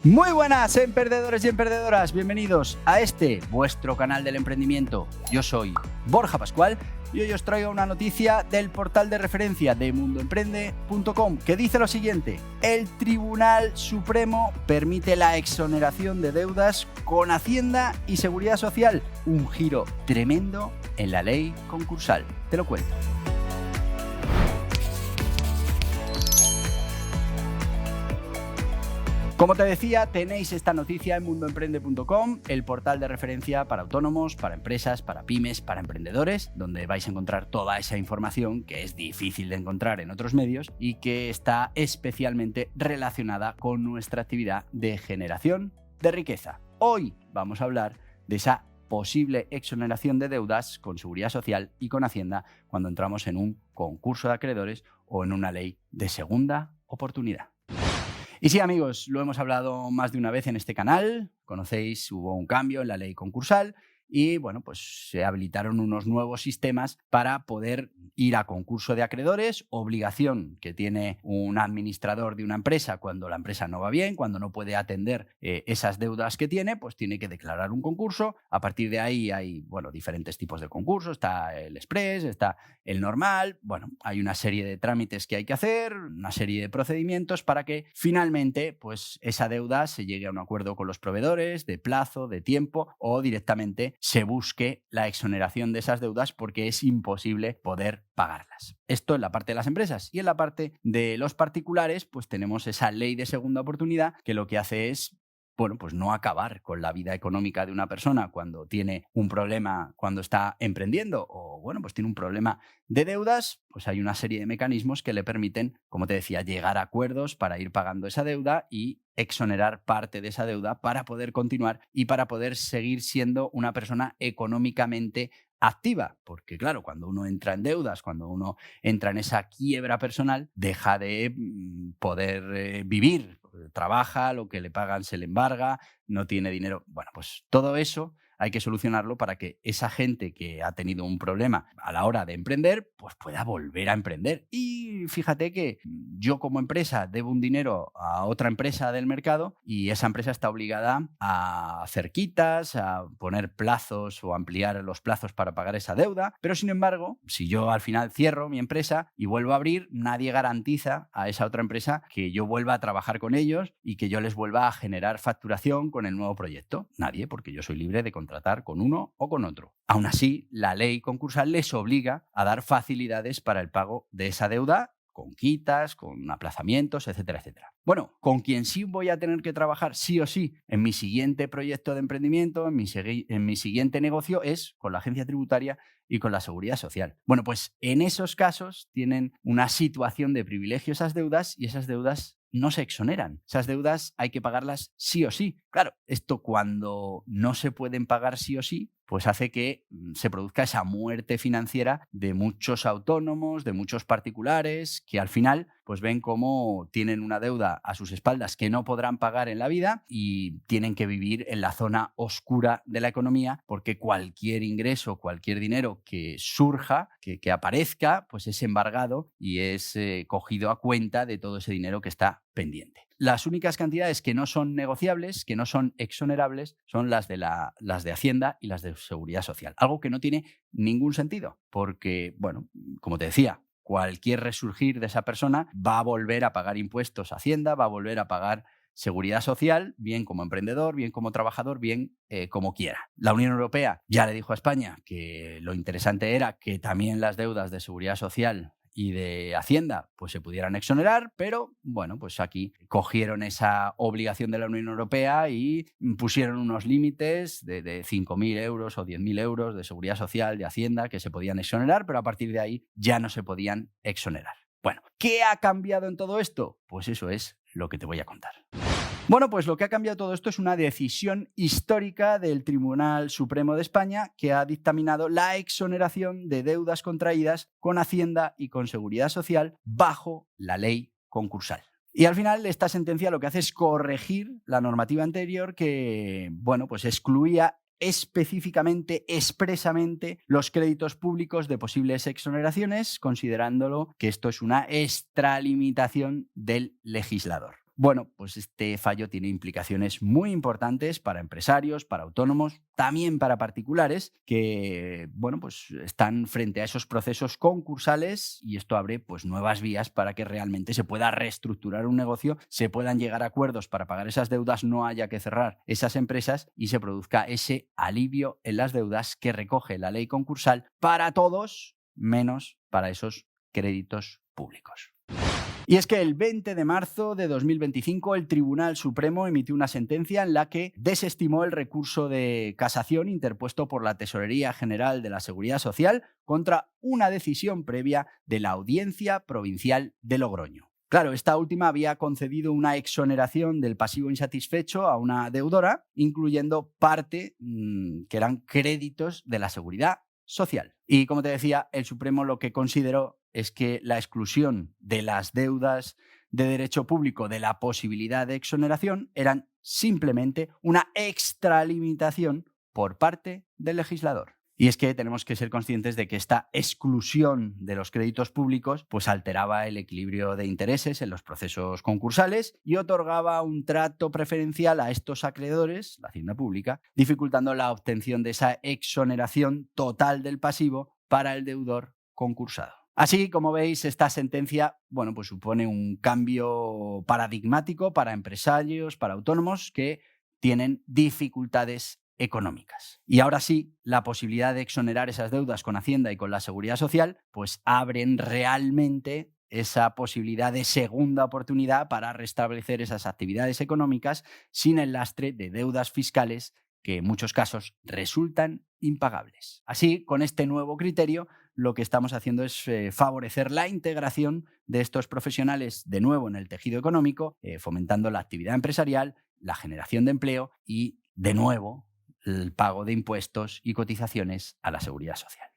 Muy buenas, emprendedores y emprendedoras, bienvenidos a este, vuestro canal del emprendimiento. Yo soy Borja Pascual y hoy os traigo una noticia del portal de referencia de mundoemprende.com que dice lo siguiente: el Tribunal Supremo permite la exoneración de deudas con Hacienda y Seguridad Social. Un giro tremendo en la ley concursal. Te lo cuento. Como te decía, tenéis esta noticia en mundoemprende.com, el portal de referencia para autónomos, para empresas, para pymes, para emprendedores, donde vais a encontrar toda esa información que es difícil de encontrar en otros medios y que está especialmente relacionada con nuestra actividad de generación de riqueza. Hoy vamos a hablar de esa posible exoneración de deudas con Seguridad Social y con Hacienda cuando entramos en un concurso de acreedores o en una ley de segunda oportunidad. Y sí, amigos, lo hemos hablado más de una vez en este canal. Conocéis, hubo un cambio en la ley concursal y, bueno, pues se habilitaron unos nuevos sistemas para poder ir a concurso de acreedores, obligación que tiene un administrador de una empresa cuando la empresa no va bien, cuando no puede atender esas deudas que tiene, pues tiene que declarar un concurso. A partir de ahí hay, bueno, diferentes tipos de concursos. Está el express, está el normal. Bueno, hay una serie de trámites que hay que hacer, una serie de procedimientos para que finalmente, pues esa deuda se llegue a un acuerdo con los proveedores de plazo, de tiempo, o directamente se busque la exoneración de esas deudas porque es imposible poder pagarlas. Esto en la parte de las empresas. Y en la parte de los particulares, pues tenemos esa ley de segunda oportunidad que lo que hace es, bueno, pues no acabar con la vida económica de una persona cuando tiene un problema, cuando está emprendiendo o, bueno, pues tiene un problema de deudas. Pues hay una serie de mecanismos que le permiten, como te decía, llegar a acuerdos para ir pagando esa deuda y exonerar parte de esa deuda para poder continuar y para poder seguir siendo una persona económicamente activa. Porque, claro, cuando uno entra en deudas, cuando uno entra en esa quiebra personal, deja de poder vivir. Trabaja, lo que le pagan se le embarga, no tiene dinero. Bueno, pues todo eso hay que solucionarlo para que esa gente que ha tenido un problema a la hora de emprender, pues pueda volver a emprender. Y fíjate que yo como empresa debo un dinero a otra empresa del mercado y esa empresa está obligada a hacer quitas, a poner plazos o ampliar los plazos para pagar esa deuda. Pero sin embargo, si yo al final cierro mi empresa y vuelvo a abrir, nadie garantiza a esa otra empresa que yo vuelva a trabajar con ellos y que yo les vuelva a generar facturación con el nuevo proyecto. Nadie, porque yo soy libre de contratar con uno o con otro. Aún así, la ley concursal les obliga a dar facilidades para el pago de esa deuda con quitas, con aplazamientos, etcétera, etcétera. Bueno, con quien sí voy a tener que trabajar sí o sí en mi siguiente proyecto de emprendimiento, en mi siguiente negocio, es con la agencia tributaria y con la Seguridad Social. Bueno, pues en esos casos tienen una situación de privilegio esas deudas y esas deudas no se exoneran. Esas deudas hay que pagarlas sí o sí. Claro, esto cuando no se pueden pagar sí o sí, pues hace que se produzca esa muerte financiera de muchos autónomos, de muchos particulares, que al final pues ven cómo tienen una deuda a sus espaldas que no podrán pagar en la vida y tienen que vivir en la zona oscura de la economía porque cualquier ingreso, cualquier dinero que surja, que aparezca, pues es embargado y es cogido a cuenta de todo ese dinero que está pendiente. Las únicas cantidades que no son negociables, que no son exonerables, son las de Hacienda y las de Seguridad Social. Algo que no tiene ningún sentido, porque, bueno, como te decía, cualquier resurgir de esa persona va a volver a pagar impuestos a Hacienda, va a volver a pagar Seguridad Social, bien como emprendedor, bien como trabajador, bien como quiera. La Unión Europea ya le dijo a España que lo interesante era que también las deudas de Seguridad Social y de Hacienda pues se pudieran exonerar, pero bueno, pues aquí cogieron esa obligación de la Unión Europea y pusieron unos límites de 5.000 euros o 10.000 euros de Seguridad Social, de Hacienda, que se podían exonerar, pero a partir de ahí ya no se podían exonerar. Bueno, ¿qué ha cambiado en todo esto? Pues eso es lo que te voy a contar. Bueno, pues lo que ha cambiado todo esto es una decisión histórica del Tribunal Supremo de España que ha dictaminado la exoneración de deudas contraídas con Hacienda y con Seguridad Social bajo la ley concursal. Y al final esta sentencia lo que hace es corregir la normativa anterior que, bueno, pues excluía específicamente, expresamente, los créditos públicos de posibles exoneraciones, considerándolo que esto es una extralimitación del legislador. Bueno, pues este fallo tiene implicaciones muy importantes para empresarios, para autónomos, también para particulares que, bueno, pues están frente a esos procesos concursales, y esto abre pues nuevas vías para que realmente se pueda reestructurar un negocio, se puedan llegar a acuerdos para pagar esas deudas, no haya que cerrar esas empresas y se produzca ese alivio en las deudas que recoge la ley concursal para todos, menos para esos créditos públicos. Y es que el 20 de marzo de 2025 el Tribunal Supremo emitió una sentencia en la que desestimó el recurso de casación interpuesto por la Tesorería General de la Seguridad Social contra una decisión previa de la Audiencia Provincial de Logroño. Claro, esta última había concedido una exoneración del pasivo insatisfecho a una deudora, incluyendo parte que eran créditos de la Seguridad Social. Y como te decía, el Supremo lo que consideró es que la exclusión de las deudas de derecho público de la posibilidad de exoneración eran simplemente una extralimitación por parte del legislador. Y es que tenemos que ser conscientes de que esta exclusión de los créditos públicos pues alteraba el equilibrio de intereses en los procesos concursales y otorgaba un trato preferencial a estos acreedores, la hacienda pública, dificultando la obtención de esa exoneración total del pasivo para el deudor concursado. Así, como veis, esta sentencia, bueno, pues supone un cambio paradigmático para empresarios, para autónomos que tienen dificultades económicas. Y ahora sí, la posibilidad de exonerar esas deudas con Hacienda y con la Seguridad Social, pues abren realmente esa posibilidad de segunda oportunidad para restablecer esas actividades económicas sin el lastre de deudas fiscales que en muchos casos resultan impagables. Así, con este nuevo criterio, lo que estamos haciendo es favorecer la integración de estos profesionales de nuevo en el tejido económico, fomentando la actividad empresarial, la generación de empleo y, de nuevo, el pago de impuestos y cotizaciones a la Seguridad Social.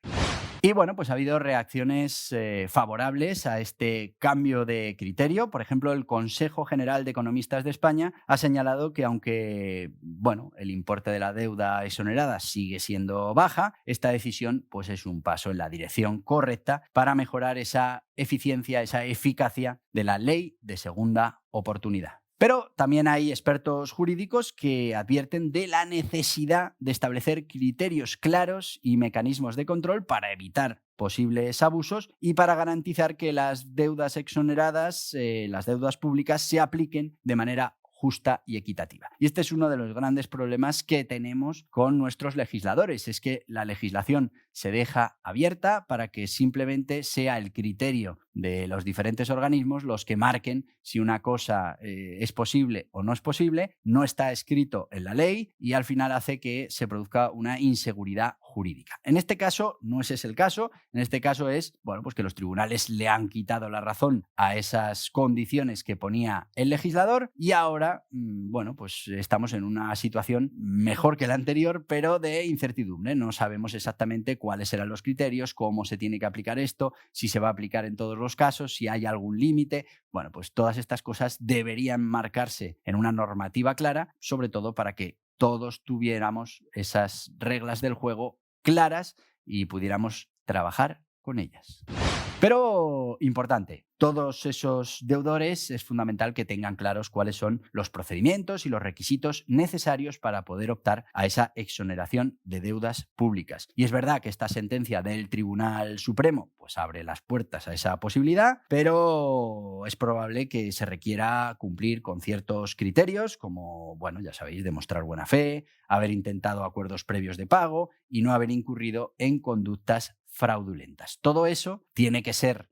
Y bueno, pues ha habido reacciones favorables a este cambio de criterio. Por ejemplo, el Consejo General de Economistas de España ha señalado que aunque, bueno, el importe de la deuda exonerada sigue siendo baja, esta decisión pues es un paso en la dirección correcta para mejorar esa eficiencia, esa eficacia de la ley de segunda oportunidad. Pero también hay expertos jurídicos que advierten de la necesidad de establecer criterios claros y mecanismos de control para evitar posibles abusos y para garantizar que las deudas exoneradas, las deudas públicas, se apliquen de manera justa y equitativa. Y este es uno de los grandes problemas que tenemos con nuestros legisladores, es que la legislación se deja abierta para que simplemente sea el criterio de los diferentes organismos los que marquen si una cosa es posible o no es posible, no está escrito en la ley y al final hace que se produzca una inseguridad jurídica. En este caso no ese es el caso, en este caso es, bueno, pues que los tribunales le han quitado la razón a esas condiciones que ponía el legislador y ahora, bueno, pues estamos en una situación mejor que la anterior, pero de incertidumbre. No sabemos exactamente cuáles serán los criterios, cómo se tiene que aplicar esto, si se va a aplicar en todos los casos, si hay algún límite. Bueno, pues todas estas cosas deberían marcarse en una normativa clara, sobre todo para que todos tuviéramos esas reglas del juego claras y pudiéramos trabajar con ellas. Pero importante, todos esos deudores es fundamental que tengan claros cuáles son los procedimientos y los requisitos necesarios para poder optar a esa exoneración de deudas públicas. Y es verdad que esta sentencia del Tribunal Supremo pues abre las puertas a esa posibilidad, pero es probable que se requiera cumplir con ciertos criterios como, bueno, ya sabéis, demostrar buena fe, haber intentado acuerdos previos de pago y no haber incurrido en conductas fraudulentas. Todo eso tiene que ser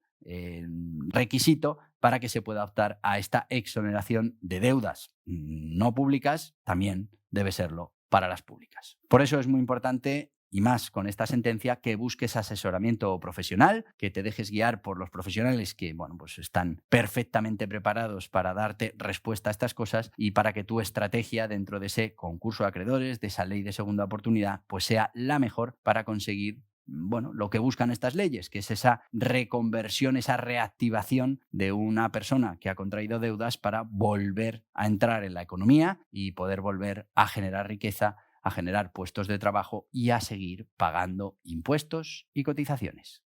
requisito para que se pueda optar a esta exoneración de deudas no públicas, también debe serlo para las públicas. Por eso es muy importante, y más con esta sentencia, que busques asesoramiento profesional, que te dejes guiar por los profesionales que, bueno, pues están perfectamente preparados para darte respuesta a estas cosas y para que tu estrategia dentro de ese concurso de acreedores, de esa ley de segunda oportunidad, pues sea la mejor para conseguir, bueno, lo que buscan estas leyes, que es esa reconversión, esa reactivación de una persona que ha contraído deudas para volver a entrar en la economía y poder volver a generar riqueza, a generar puestos de trabajo y a seguir pagando impuestos y cotizaciones.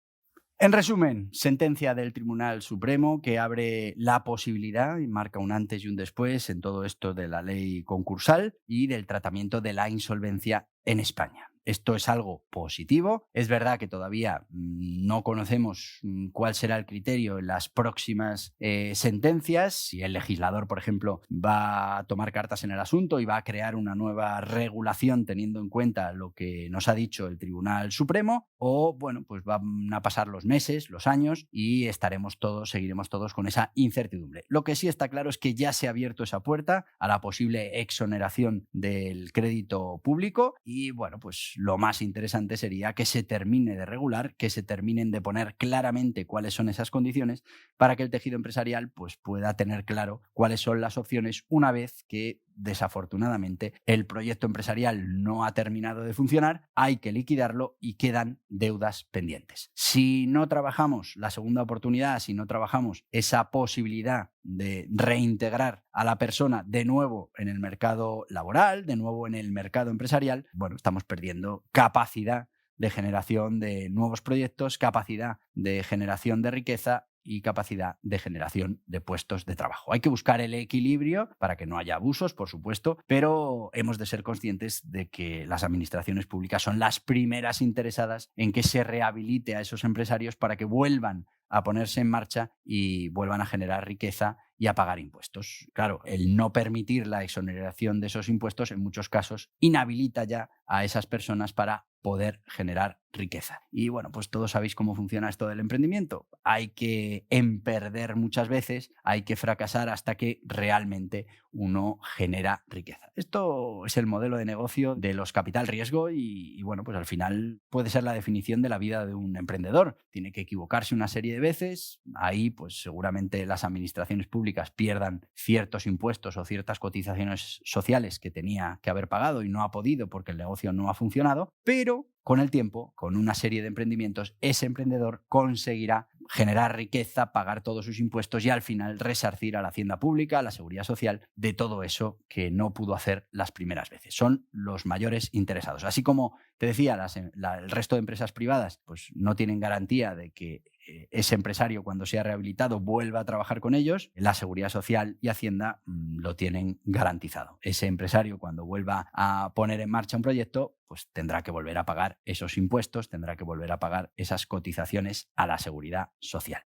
En resumen, sentencia del Tribunal Supremo que abre la posibilidad y marca un antes y un después en todo esto de la ley concursal y del tratamiento de la insolvencia en España. Esto es algo positivo. Es verdad que todavía no conocemos cuál será el criterio en las próximas sentencias. Si el legislador, por ejemplo, va a tomar cartas en el asunto y va a crear una nueva regulación teniendo en cuenta lo que nos ha dicho el Tribunal Supremo, o bueno, pues van a pasar los meses, los años y seguiremos todos con esa incertidumbre. Lo que sí está claro es que ya se ha abierto esa puerta a la posible exoneración del crédito público y bueno, pues lo más interesante sería que se termine de regular, que se terminen de poner claramente cuáles son esas condiciones para que el tejido empresarial pues, pueda tener claro cuáles son las opciones una vez que desafortunadamente el proyecto empresarial no ha terminado de funcionar, hay que liquidarlo y quedan deudas pendientes. Si no trabajamos la segunda oportunidad, si no trabajamos esa posibilidad de reintegrar a la persona de nuevo en el mercado laboral, de nuevo en el mercado empresarial, bueno, estamos perdiendo capacidad de generación de nuevos proyectos, capacidad de generación de riqueza y capacidad de generación de puestos de trabajo. Hay que buscar el equilibrio para que no haya abusos, por supuesto, pero hemos de ser conscientes de que las administraciones públicas son las primeras interesadas en que se rehabilite a esos empresarios para que vuelvan a ponerse en marcha y vuelvan a generar riqueza y a pagar impuestos. Claro, el no permitir la exoneración de esos impuestos en muchos casos inhabilita ya a esas personas para poder generar riqueza. Y bueno, pues todos sabéis cómo funciona esto del emprendimiento. Hay que emperder muchas veces, hay que fracasar hasta que realmente uno genera riqueza. Esto es el modelo de negocio de los capital riesgo y bueno, pues al final puede ser la definición de la vida de un emprendedor. Tiene que equivocarse una serie de veces, ahí pues seguramente las administraciones públicas pierdan ciertos impuestos o ciertas cotizaciones sociales que tenía que haber pagado y no ha podido porque el negocio no ha funcionado, pero con el tiempo, con una serie de emprendimientos, ese emprendedor conseguirá generar riqueza, pagar todos sus impuestos y al final resarcir a la hacienda pública, a la seguridad social, de todo eso que no pudo hacer las primeras veces. Son los mayores interesados. Así como te decía, el resto de empresas privadas pues no tienen garantía de que ese empresario cuando sea rehabilitado vuelva a trabajar con ellos, la seguridad social y Hacienda lo tienen garantizado. Ese empresario cuando vuelva a poner en marcha un proyecto pues tendrá que volver a pagar esos impuestos, tendrá que volver a pagar esas cotizaciones a la seguridad social.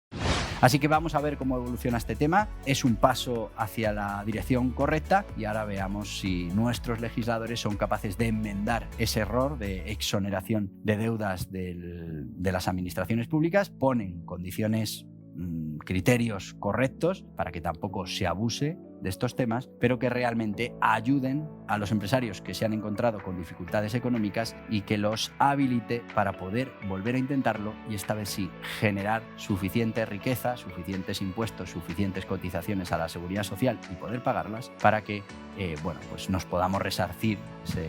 Así que vamos a ver cómo evoluciona este tema. Es un paso hacia la dirección correcta y ahora veamos si nuestros legisladores son capaces de enmendar ese error de exoneración de deudas de las administraciones públicas, ponen condiciones, criterios correctos para que tampoco se abuse de estos temas, pero que realmente ayuden a los empresarios que se han encontrado con dificultades económicas y que los habilite para poder volver a intentarlo y esta vez sí generar suficiente riqueza, suficientes impuestos, suficientes cotizaciones a la seguridad social y poder pagarlas para que pues nos podamos resarcir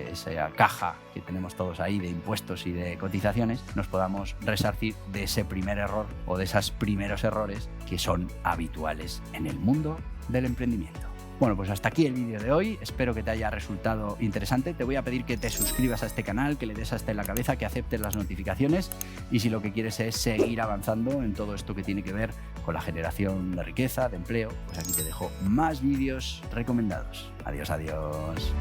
esa caja que tenemos todos ahí de impuestos y de cotizaciones, nos podamos resarcir de ese primer error o de esos primeros errores que son habituales en el mundo del emprendimiento. Bueno, pues hasta aquí el vídeo de hoy. Espero que te haya resultado interesante. Te voy a pedir que te suscribas a este canal, que le des hasta en la cabeza, que aceptes las notificaciones y si lo que quieres es seguir avanzando en todo esto que tiene que ver con la generación de riqueza, de empleo, pues aquí te dejo más vídeos recomendados. Adiós, adiós.